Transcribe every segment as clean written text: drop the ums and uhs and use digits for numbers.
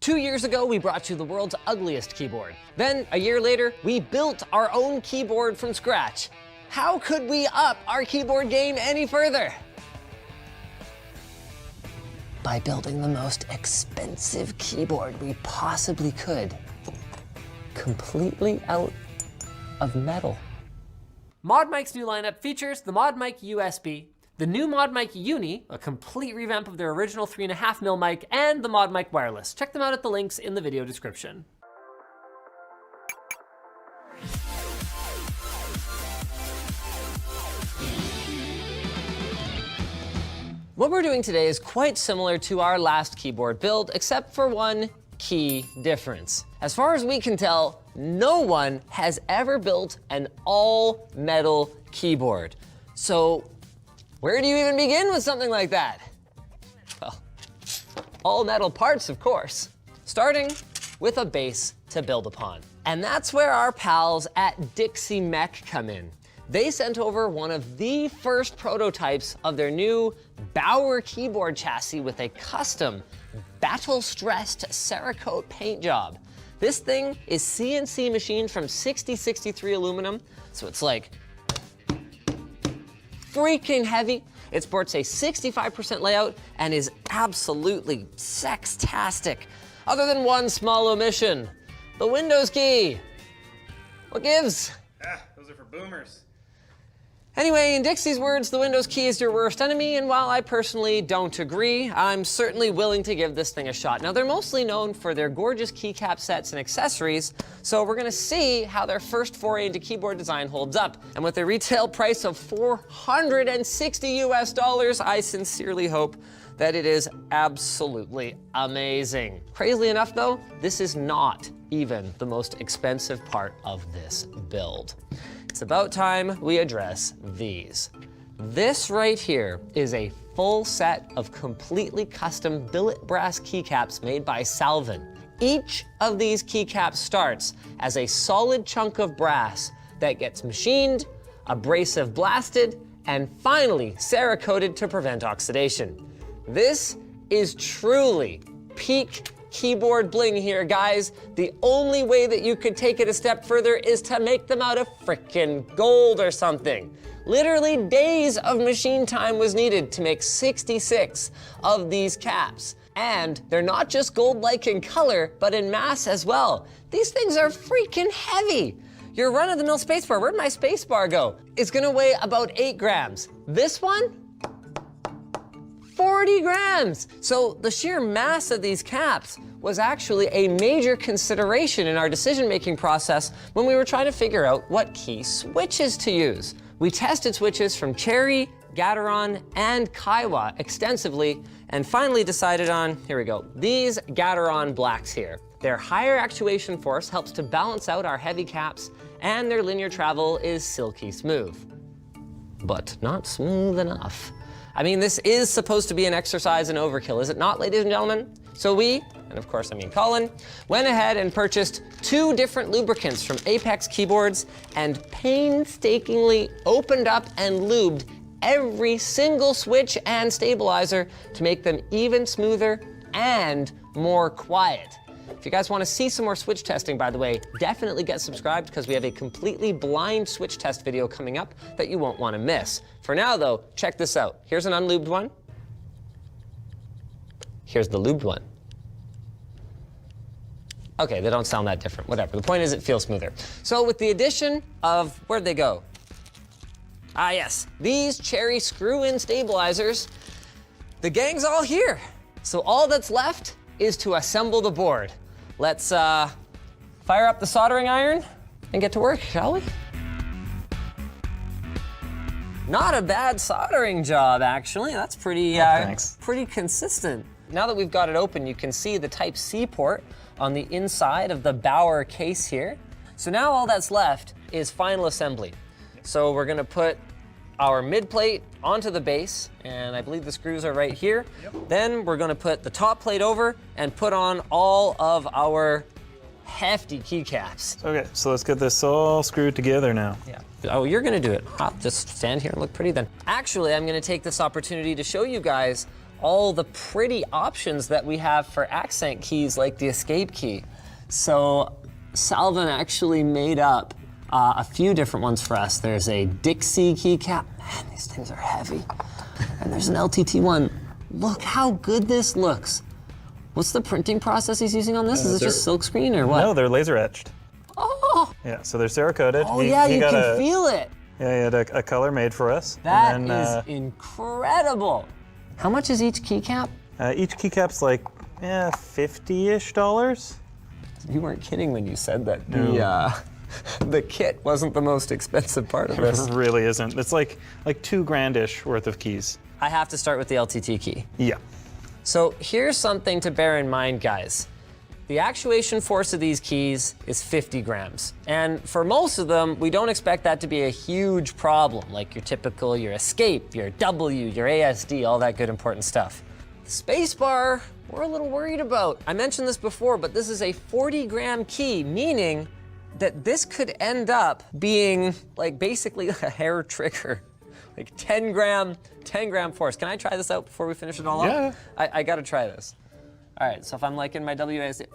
2 years ago, we brought you the world's ugliest keyboard. Then, a year later, we built our own keyboard from scratch. How could we up our keyboard game any further? By building the most expensive keyboard we possibly could. Completely out of metal. ModMic's new lineup features the ModMic USB, the new ModMic Uni, a complete revamp of their original 3.5mm mic, and the ModMic Wireless. Check them out at the links in the video description. What we're doing today is quite similar to our last keyboard build, except for one key difference. As far as we can tell, no one has ever built an all-metal keyboard. So, where do you even begin with something like that? Well, all metal parts, of course. Starting with a base to build upon. And that's where our pals at Dixie Mech come in. They sent over one of the first prototypes of their new Bauer keyboard chassis with a custom, battle-stressed Cerakote paint job. This thing is CNC machined from 6063 aluminum, so it's like freaking heavy. It sports a 65% layout and is absolutely sextastic. Other than one small omission, the Windows key. What gives? Those are for boomers. Anyway, in Dixie's words, the Windows key is your worst enemy, and while I personally don't agree, I'm certainly willing to give this thing a shot. Now, they're mostly known for their gorgeous keycap sets and accessories, so we're gonna see how their first foray into keyboard design holds up. And with a retail price of $460 US, I sincerely hope that it is absolutely amazing. Crazily enough though, this is not even the most expensive part of this build. It's about time we address these. This right here is a full set of completely custom billet brass keycaps made by Salvin. Each of these keycaps starts as a solid chunk of brass that gets machined, abrasive blasted, and finally Cerakoted to prevent oxidation. This is truly peak keyboard bling here, guys. The only way that you could take it a step further is to make them out of frickin' gold or something. Literally days of machine time was needed to make 66 of these caps. And they're not just gold-like in color, but in mass as well. These things are freaking heavy. Your run-of-the-mill spacebar, where'd my spacebar go? It's gonna weigh about 8 grams. This one? 40 grams. So the sheer mass of these caps was actually a major consideration in our decision-making process when we were trying to figure out what key switches to use. We tested switches from Cherry, Gateron, and Kaiwa extensively, and finally decided on, here we go, these Gateron blacks here. Their higher actuation force helps to balance out our heavy caps, and their linear travel is silky smooth. But not smooth enough. I mean, this is supposed to be an exercise in overkill, is it not, ladies and gentlemen? So we, and of course I mean Colin, went ahead and purchased 2 different lubricants from Apex Keyboards and painstakingly opened up and lubed every single switch and stabilizer to make them even smoother and more quiet. If you guys want to see some more switch testing, by the way, definitely get subscribed because we have a completely blind switch test video coming up that you won't want to miss. For now though, check this out. Here's an unlubed one. Here's the lubed one. Okay, they don't sound that different, whatever. The point is it feels smoother. So with the addition of, where'd they go? Ah yes, these Cherry screw-in stabilizers, the gang's all here. So all that's left is to assemble the board. Let's fire up the soldering iron and get to work, shall we? Not a bad soldering job, actually. That's pretty, pretty consistent. Now that we've got it open, you can see the Type-C port on the inside of the Bauer case here. So now all that's left is final assembly. So we're gonna put our mid plate onto the base, and I believe the screws are right here. Yep. Then we're gonna put the top plate over and put on all of our hefty keycaps. Okay, so let's get this all screwed together now. Yeah. Oh, you're gonna do it. I'll just stand here and look pretty then. Actually, I'm gonna take this opportunity to show you guys all the pretty options that we have for accent keys like the escape key. So Salvin actually made up a few different ones for us. There's a Dixie keycap. Man, these things are heavy. And there's an LTT one. Look how good this looks. What's the printing process he's using on this? Is it just silk screen or what? No, they're laser etched. Oh, Yeah, so they're Cerakoted. oh yeah, you can feel it. Yeah, he had a color made for us. That and is then, incredible. How much is each keycap? each keycap's like, $50-ish. You weren't kidding when you said that. No. The kit wasn't the most expensive part of this. It really isn't. It's like $2,000-ish worth of keys. I have to start with the LTT key. Yeah. So here's something to bear in mind, guys. The actuation force of these keys is 50 grams. And for most of them, we don't expect that to be a huge problem, like your typical, your escape, your W, your ASD, all that good important stuff. The spacebar, we're a little worried about. I mentioned this before, but this is a 40-gram key, meaning that this could end up being like basically a hair trigger, like 10 gram force. Can I try this out before we finish it all Yeah. up? I gotta try this. All right, so if I'm like in my WASD,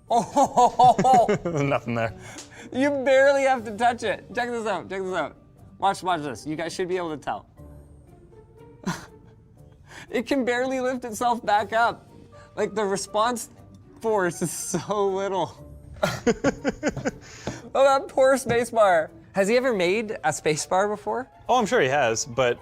oh, Nothing there. you barely have to touch it. Check this out, check this out. Watch this, you guys should be able to tell. It can barely lift itself back up. Like the response force is so little. Oh, that poor spacebar. Has he ever made a spacebar before? Oh, I'm sure he has, but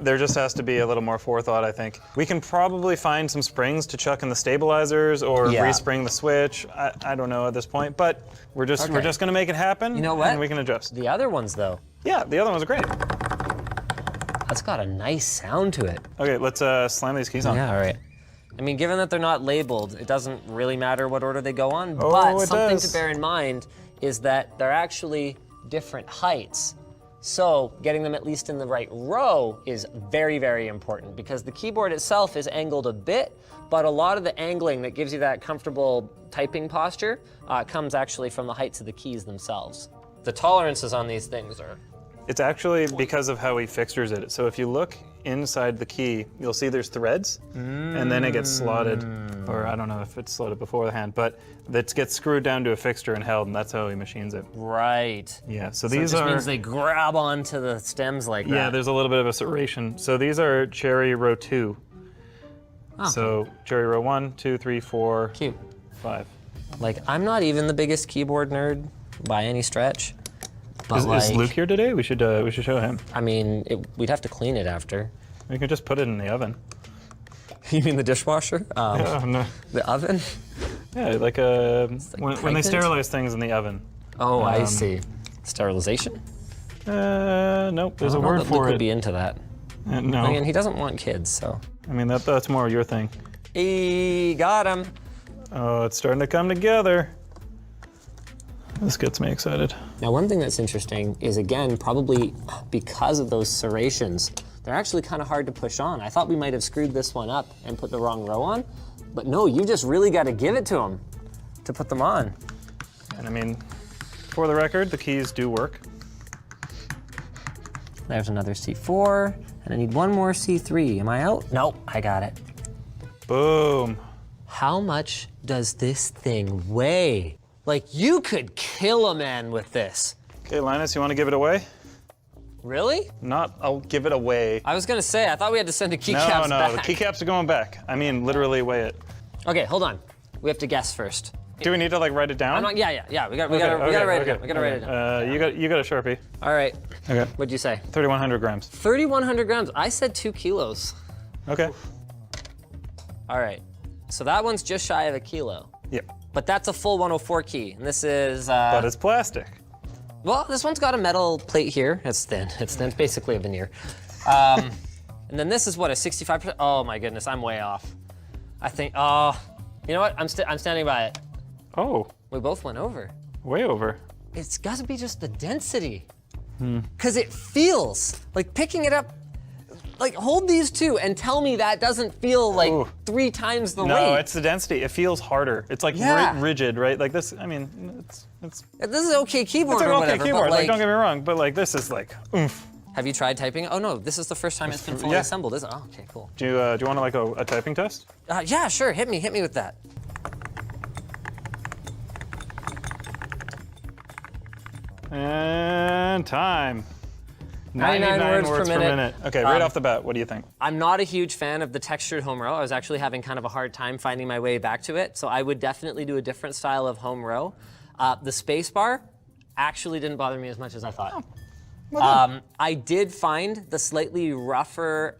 there just has to be a little more forethought, I think. We can probably find some springs to chuck in the stabilizers or Yeah. respring the switch. I don't know at this point, but we're just gonna make it happen. You know what? And we can adjust. The other ones though, Yeah, the other ones are great. that's got a nice sound to it. Okay, let's slam these keys on. Yeah, all right. I mean, given that they're not labeled, it doesn't really matter what order they go on, Oh, but it something does. to bear in mind is that they're actually different heights. So getting them at least in the right row is very, very important because the keyboard itself is angled a bit, but a lot of the angling that gives you that comfortable typing posture comes actually from the heights of the keys themselves. The tolerances on these things are... It's actually because of how he fixtures it. So if you look inside the key, you'll see there's threads, and then it gets slotted, or I don't know if it's slotted beforehand, but it gets screwed down to a fixture and held, and that's how he machines it. Right. Yeah, so So it these just are... means they grab onto the stems like that. Yeah, there's a little bit of a serration. So these are Cherry Row 2. So Cherry Row 1, 2, 3, 4, Cute. 5. Like, I'm not even the biggest keyboard nerd by any stretch. But Is Luke here today? We should show him. I mean, we'd have to clean it after. We can just put it in the oven. You mean the dishwasher? Oh, no. The oven? Yeah, like when they pregnant? sterilize things in the oven. Oh, I see. Sterilization? Nope. There's I a don't know word that for Luke it. would be into that. No. I mean, he doesn't want kids, so. I mean that's more your thing. He got him. Oh, it's starting to come together. This gets me excited. Now, one thing that's interesting is, again, probably because of those serrations, they're actually kind of hard to push on. I thought we might have screwed this one up and put the wrong row on, but no, you just really got to give it to him to put them on. And I mean, for the record, the keys do work. There's another C4, and I need one more C3. Am I out? Nope, I got it. Boom. How much does this thing weigh? Like, you could kill a man with this. Okay, Linus, you want to give it away? Really? I'll give it away. I was gonna say, I thought we had to send the keycaps No, back. the keycaps are going back. I mean, literally weigh it. Okay, hold on. We have to guess first. Do we need to like write it down? I'm not, yeah. We gotta write it down. We gotta write it down. You got a Sharpie. All right. Okay. What'd you say? 3,100 grams. 3,100 grams. I said 2 kilos. Okay. All right. So that one's just shy of a kilo. Yep. But that's a full 104 key. And this is, But it's plastic. well, this one's got a metal plate here. It's thin. It's basically a veneer. And then this is what, a 65%? Oh my goodness, I'm way off. I think, you know what? I'm standing by it. Oh, We both went over. way over. It's got to be just the density. Because it feels like picking it up, like hold these two and tell me that doesn't feel like Ooh. 3 times the weight. No, it's the density. It feels harder. It's like Yeah. rigid, right? Like this, I mean, it's This is okay keyboard an or okay whatever, keyboard, but like don't get me wrong, but like this is like oomph. Have you tried typing? Oh no, this is the first time it's been fully Yeah. assembled, is it? Oh, okay, cool. Do you want to like a typing test? Yeah, sure, hit me with that. And time. 99 words per minute. Okay, right off the bat, what do you think? I'm not a huge fan of the textured home row. I was actually having kind of a hard time finding my way back to it, so I would definitely do a different style of home row. The space bar actually didn't bother me as much as I thought. I did find the slightly rougher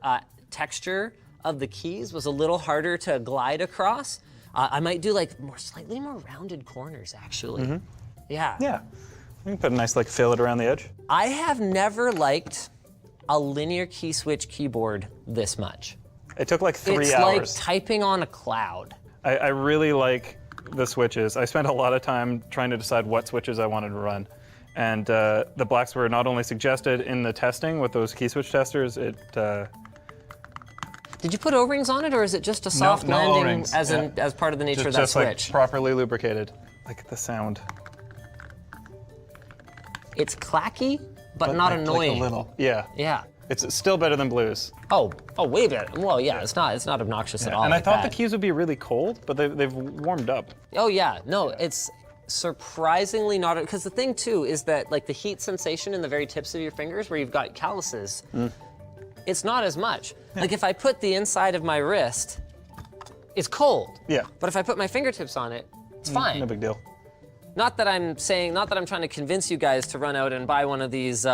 texture of the keys was a little harder to glide across. I might do like slightly more rounded corners, actually. Yeah. Yeah. You can put a nice like fillet around the edge. I have never liked a linear key switch keyboard this much. It took like 3 It's hours. like typing on a cloud. I really like the switches. I spent a lot of time trying to decide what switches I wanted to run. And the blacks were not only suggested in the testing with those key switch testers, Did you put O-rings on it, or is it just a soft no landing O-rings, as part of the nature of that just switch? like properly lubricated. Like the sound. It's clacky, but not like, annoying. Like a little. Yeah. Yeah. It's still better than blues. Oh, way better. Well, yeah, it's not obnoxious at all. And I like thought that. the keys would be really cold, but they've warmed up. Oh yeah, no, it's surprisingly not, because the thing too is that like the heat sensation in the very tips of your fingers where you've got calluses, it's not as much. Like if I put the inside of my wrist, it's cold. Yeah. But if I put my fingertips on it, it's fine. No big deal. Not that I'm trying to convince you guys to run out and buy one of these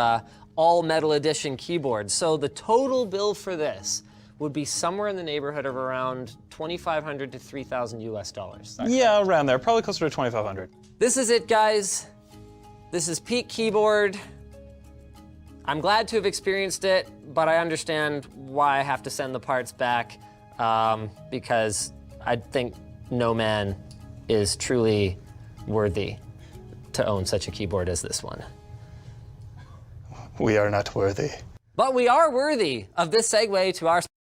all metal edition keyboards. So the total bill for this would be somewhere in the neighborhood of around $2,500 to $3,000 US. Yeah, around there. Probably closer to 2,500. This is it, guys. This is Peak Keyboard. I'm glad to have experienced it, but I understand why I have to send the parts back because I think no man is truly worthy to own such a keyboard as this one. We are not worthy. But we are worthy of this segue to our